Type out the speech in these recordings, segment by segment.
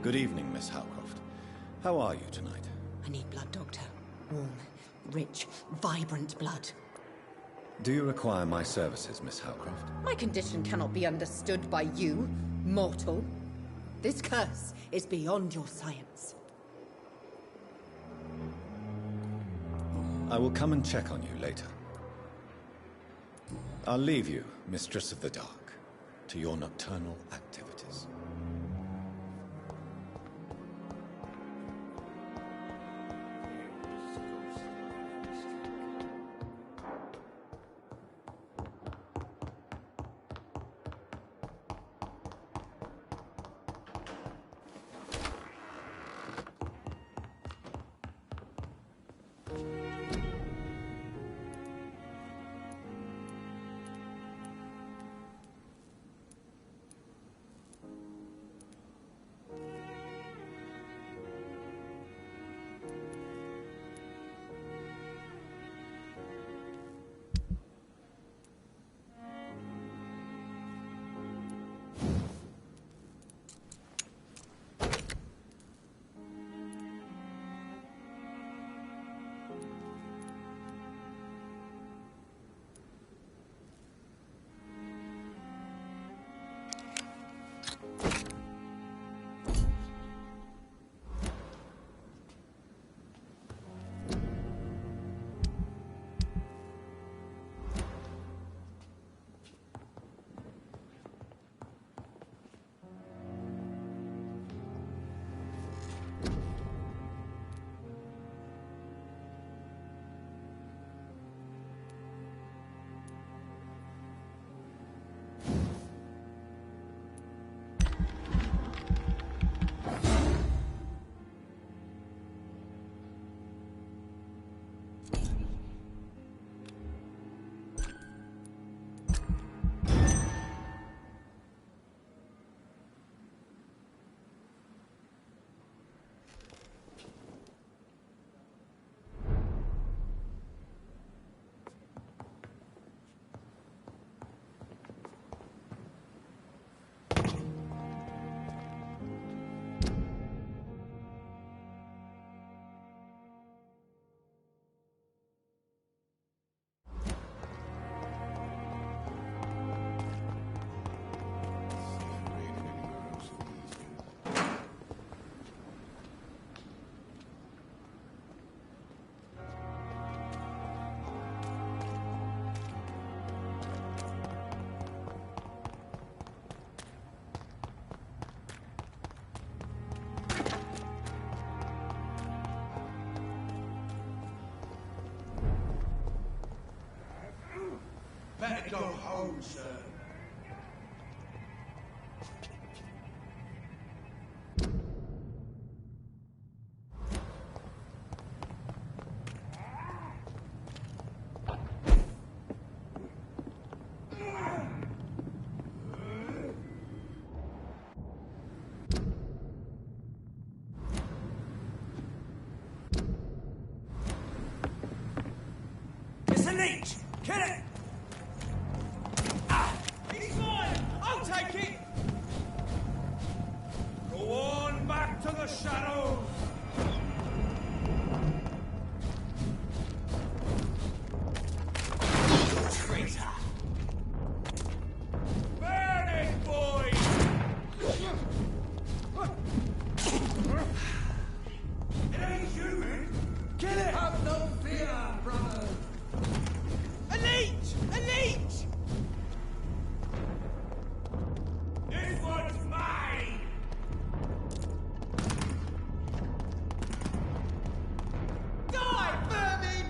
Good evening, Miss Howcroft. How are you tonight? I need blood, Doctor. Warm, rich, vibrant blood. Do you require my services, Miss Howcroft? My condition cannot be understood by you, mortal. This curse is beyond your science. I will come and check on you later. I'll leave you, Mistress of the Dark, to your nocturnal activities. Better go home, sir. It's a leech! Kill it! He's mine! I'll take it! Go on back to the shadows! Traitor! Burn it, boys! It ain't human! Kill it! Have no fear, brother! A leech! A leech! This one's mine! Die, vermin!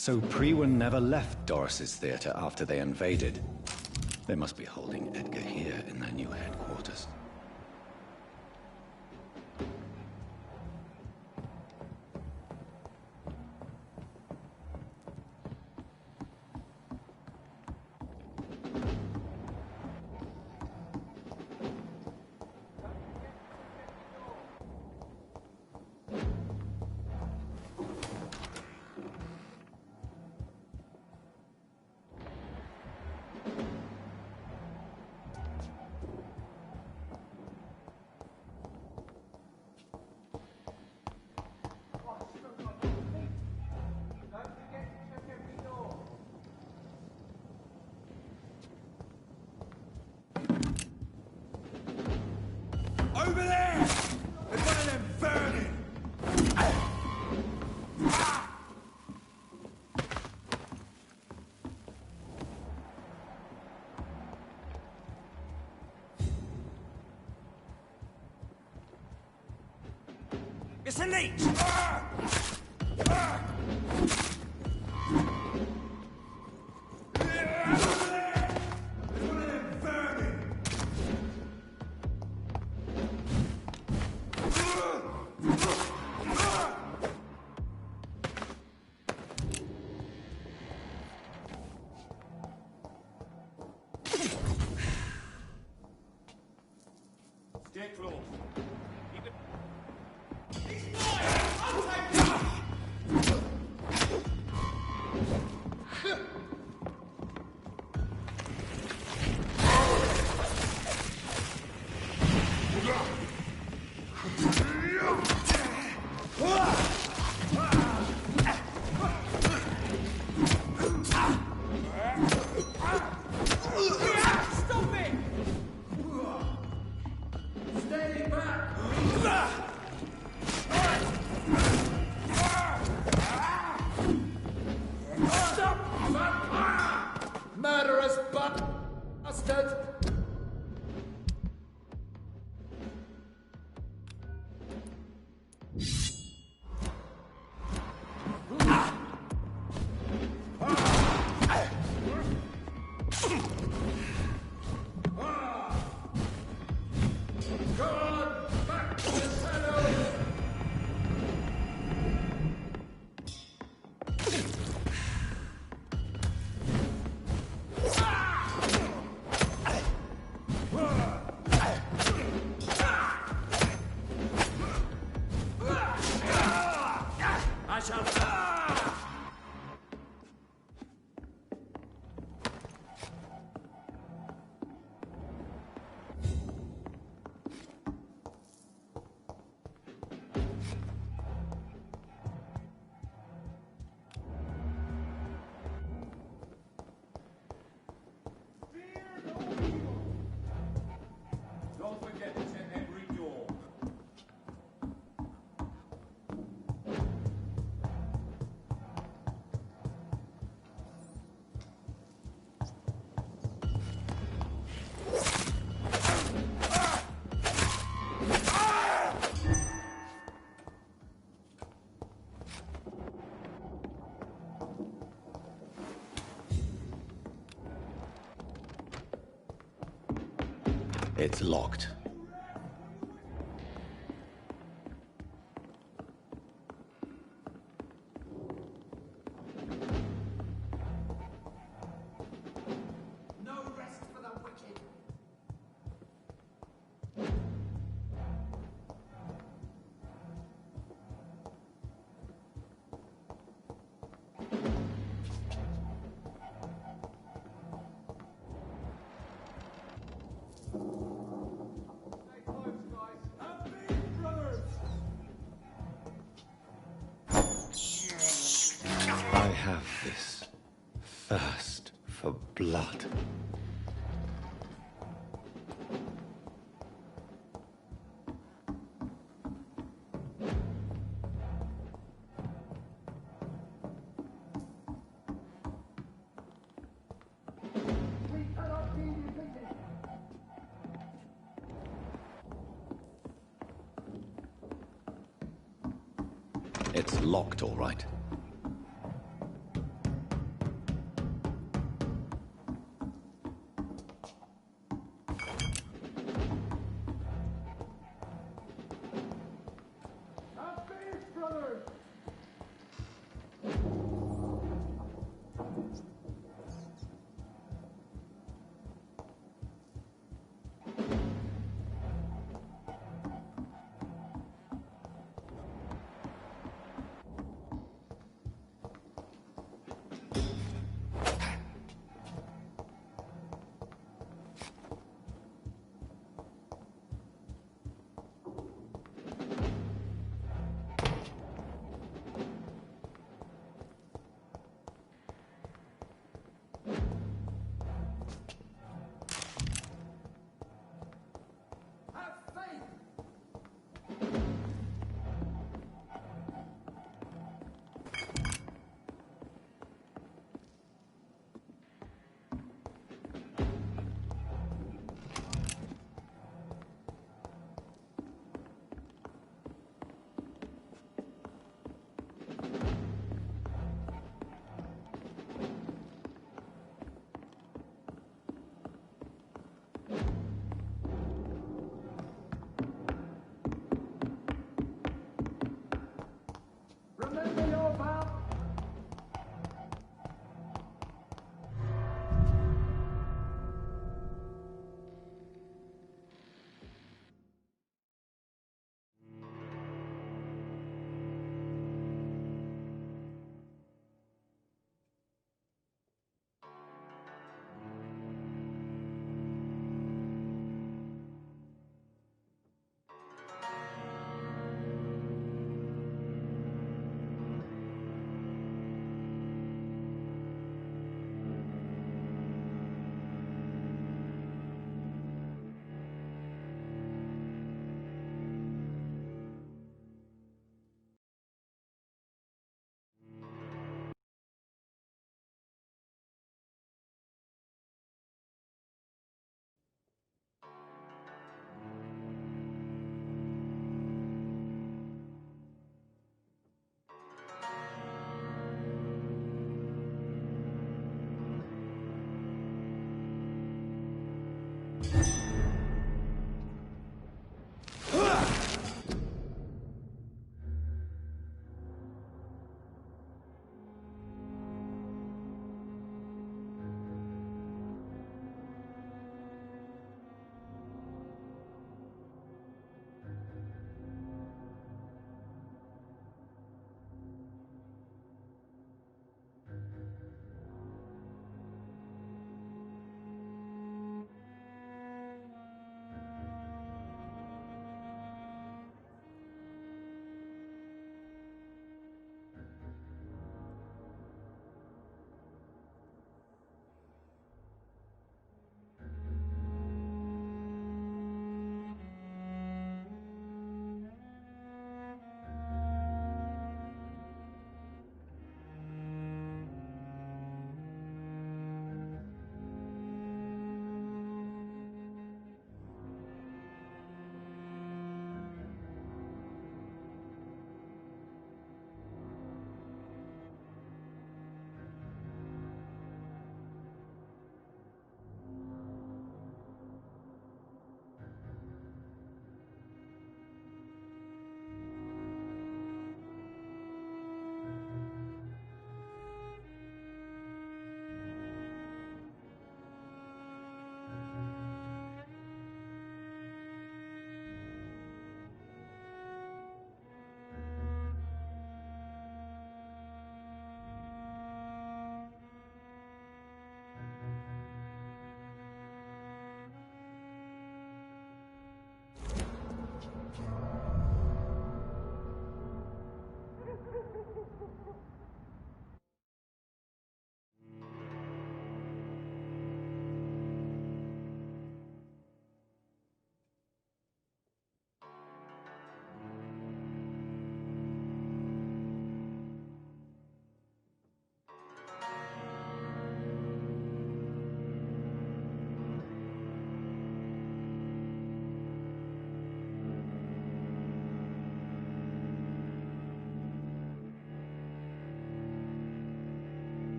So Priwen never left Doris's theater after they invaded. They must be holding Edgar here in their new headquarters. Over there! There's one of them burning! It's a leech! Stay close. Keep it. He's mine! I'll take him! Stop it! Stay back! Stop! Murderous bastard! I shall... It's locked. No rest for the wicked. I have this thirst for blood. It's locked, all right.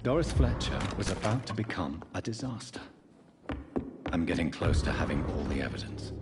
Doris Fletcher was about to become a disaster. I'm getting close to having all the evidence.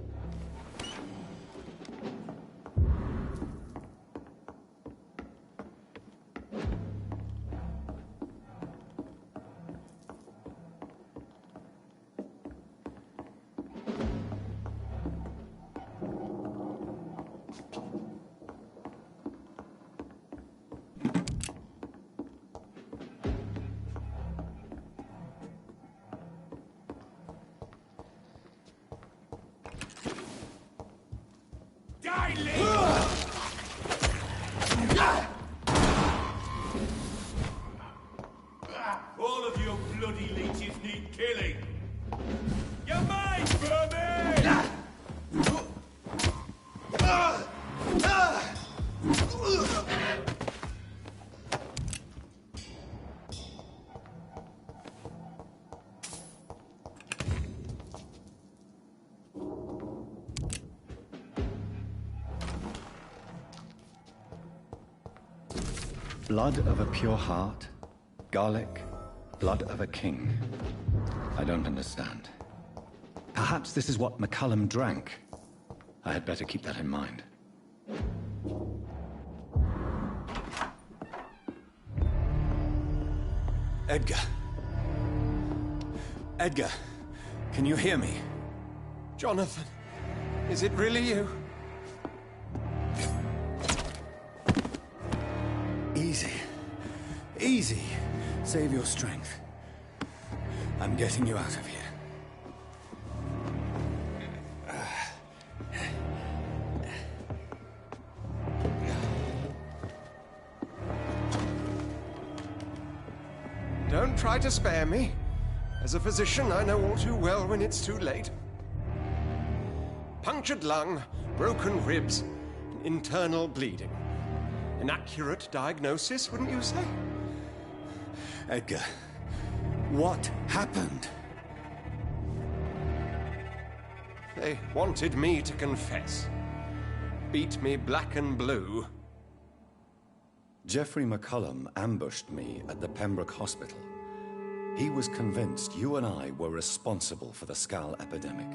All of you bloody leeches need killing! You're mine, vermin! Blood of a pure heart, garlic, blood of a king. I don't understand. Perhaps this is what McCullum drank. I had better keep that in mind. Edgar. Edgar, can you hear me? Jonathan, is it really you? Easy. Easy. Save your strength. I'm getting you out of here. Don't try to spare me. As a physician, I know all too well when it's too late. Punctured lung, broken ribs, internal bleeding. An accurate diagnosis, wouldn't you say? Edgar, what happened? They wanted me to confess. Beat me black and blue. Jeffrey McCullum ambushed me at the Pembroke Hospital. He was convinced you and I were responsible for the Skal epidemic.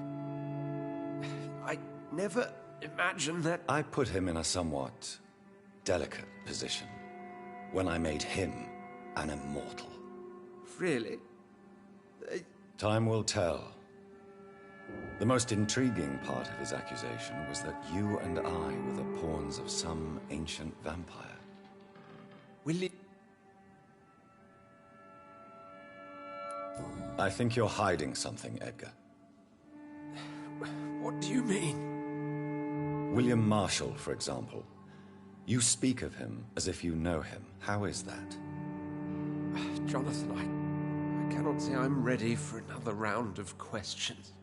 I never imagined that... I put him in a somewhat delicate position when I made him an immortal. Really? Time will tell. The most intriguing part of his accusation was that you and I were the pawns of some ancient vampire. Will I think you're hiding something, Edgar. What do you mean? William Marshall, for example. You speak of him as if you know him. How is that? Jonathan, I cannot say I'm ready for another round of questions.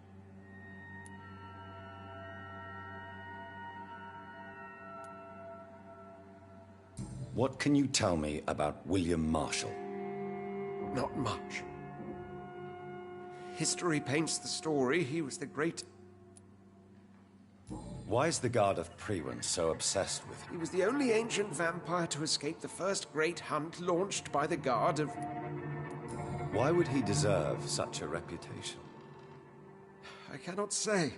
What can you tell me about William Marshall? Not much. History paints the story. He was the great... Why is the Guard of Priwen so obsessed with He him? was the only ancient vampire to escape the first great hunt launched by the Guard of... Why would he deserve such a reputation? I cannot say.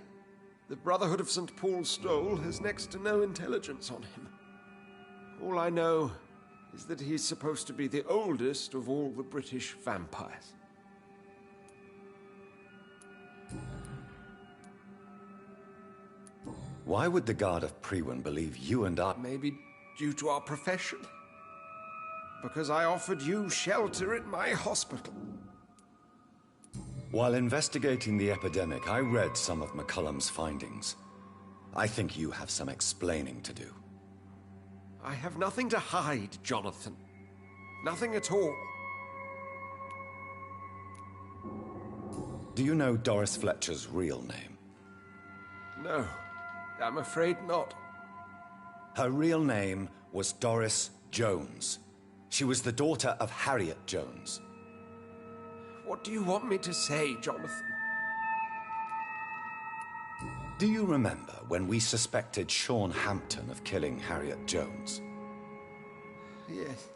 The Brotherhood of St. Paul's Stole has next to no intelligence on him. All I know is that he's supposed to be the oldest of all the British vampires. Why would the Guard of Priwen believe you and I... Maybe due to our profession. Because I offered you shelter at my hospital. While investigating the epidemic, I read some of McCullum's findings. I think you have some explaining to do. I have nothing to hide, Jonathan. Nothing at all. Do you know Doris Fletcher's real name? No, I'm afraid not. Her real name was Doris Jones. She was the daughter of Harriet Jones. What do you want me to say, Jonathan? Do you remember when we suspected Sean Hampton of killing Harriet Jones? Yes.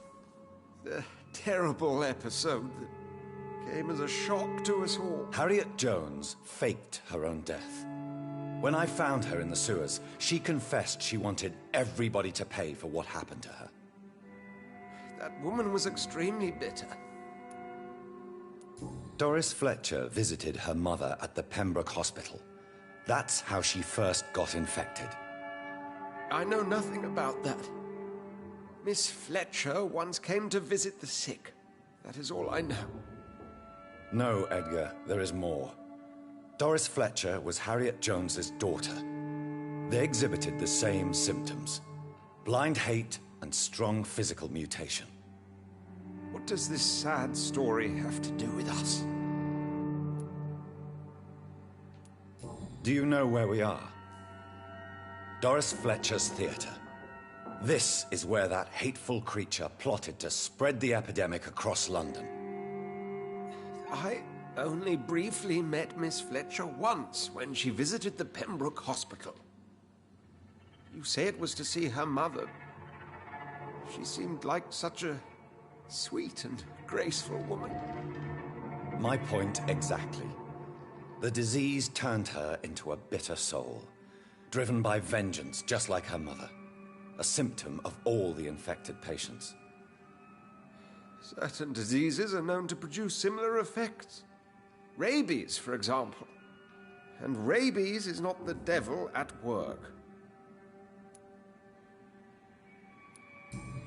terrible episode that came as a shock to us all. Harriet Jones faked her own death. When I found her in the sewers, she confessed she wanted everybody to pay for what happened to her. That woman was extremely bitter. Doris Fletcher visited her mother at the Pembroke Hospital. That's how she first got infected. I know nothing about that. Miss Fletcher once came to visit the sick. That is all I know. No, Edgar, there is more. Doris Fletcher was Harriet Jones's daughter. They exhibited the same symptoms: blind hate and strong physical mutation. What does this sad story have to do with us? Do you know where we are? Doris Fletcher's theater. This is where that hateful creature plotted to spread the epidemic across London. I only briefly met Miss Fletcher once when she visited the Pembroke Hospital. You say it was to see her mother. She seemed like such a sweet and graceful woman. My point exactly. The disease turned her into a bitter soul, driven by vengeance just like her mother. A symptom of all the infected patients. Certain diseases are known to produce similar effects. Rabies, for example. And rabies is not the devil at work.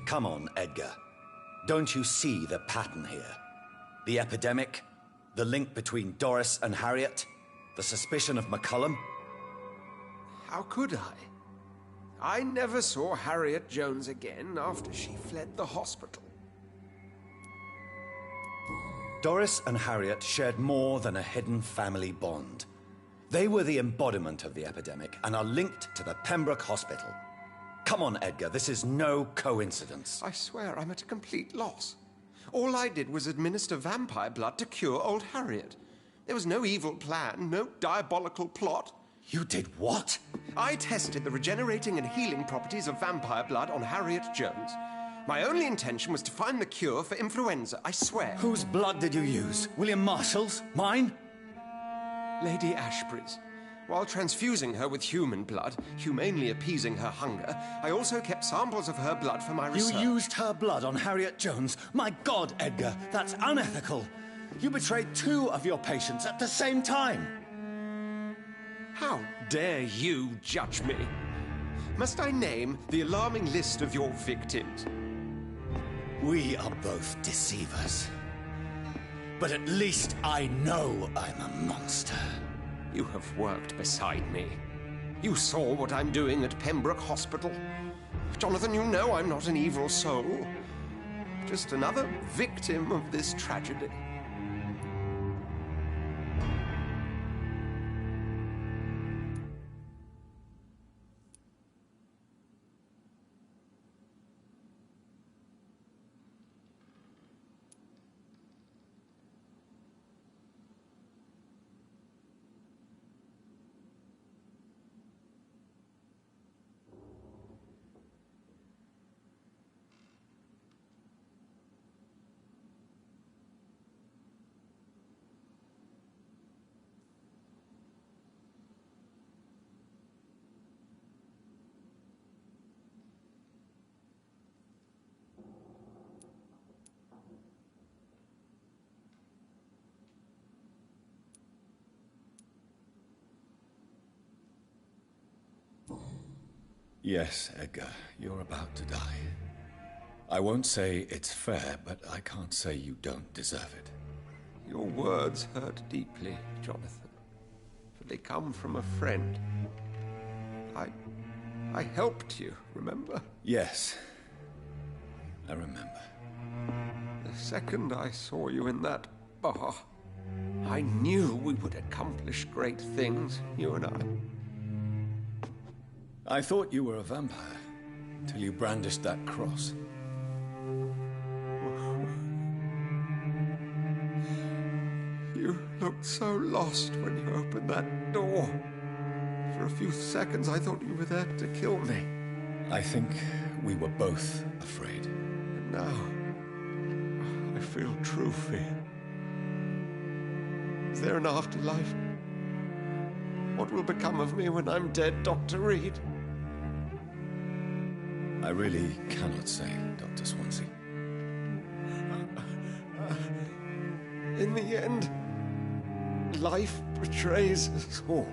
Come on, Edgar. Don't you see the pattern here? The epidemic, the link between Doris and Harriet, the suspicion of McCullum. How could I? I never saw Harriet Jones again after she fled the hospital. Doris and Harriet shared more than a hidden family bond. They were the embodiment of the epidemic and are linked to the Pembroke Hospital. Come on, Edgar, this is no coincidence. I swear I'm at a complete loss. All I did was administer vampire blood to cure old Harriet. There was no evil plan, no diabolical plot. You did what? I tested the regenerating and healing properties of vampire blood on Harriet Jones. My only intention was to find the cure for influenza, I swear. Whose blood did you use? William Marshall's? Mine? Lady Ashbury's. While transfusing her with human blood, humanely appeasing her hunger, I also kept samples of her blood for my research. You used her blood on Harriet Jones? My God, Edgar, that's unethical. You betrayed 2 of your patients at the same time. How dare you judge me? Must I name the alarming list of your victims? We are both deceivers. But at least I know I'm a monster. You have worked beside me. You saw what I'm doing at Pembroke Hospital. Jonathan, you know I'm not an evil soul. Just another victim of this tragedy. Yes, Edgar, you're about to die. I won't say it's fair, but I can't say you don't deserve it. Your words hurt deeply, Jonathan, for they come from a friend. I helped you, remember? Yes, I remember. The second I saw you in that bar, I knew we would accomplish great things, you and I. I thought you were a vampire, till you brandished that cross. You looked so lost when you opened that door. For a few seconds, I thought you were there to kill me. I think we were both afraid. And now, I feel true fear. Is there an afterlife? What will become of me when I'm dead, Dr. Reed? I really cannot say, Dr. Swansea. In the end, life betrays us all.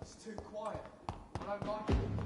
It's too quiet. I don't like it.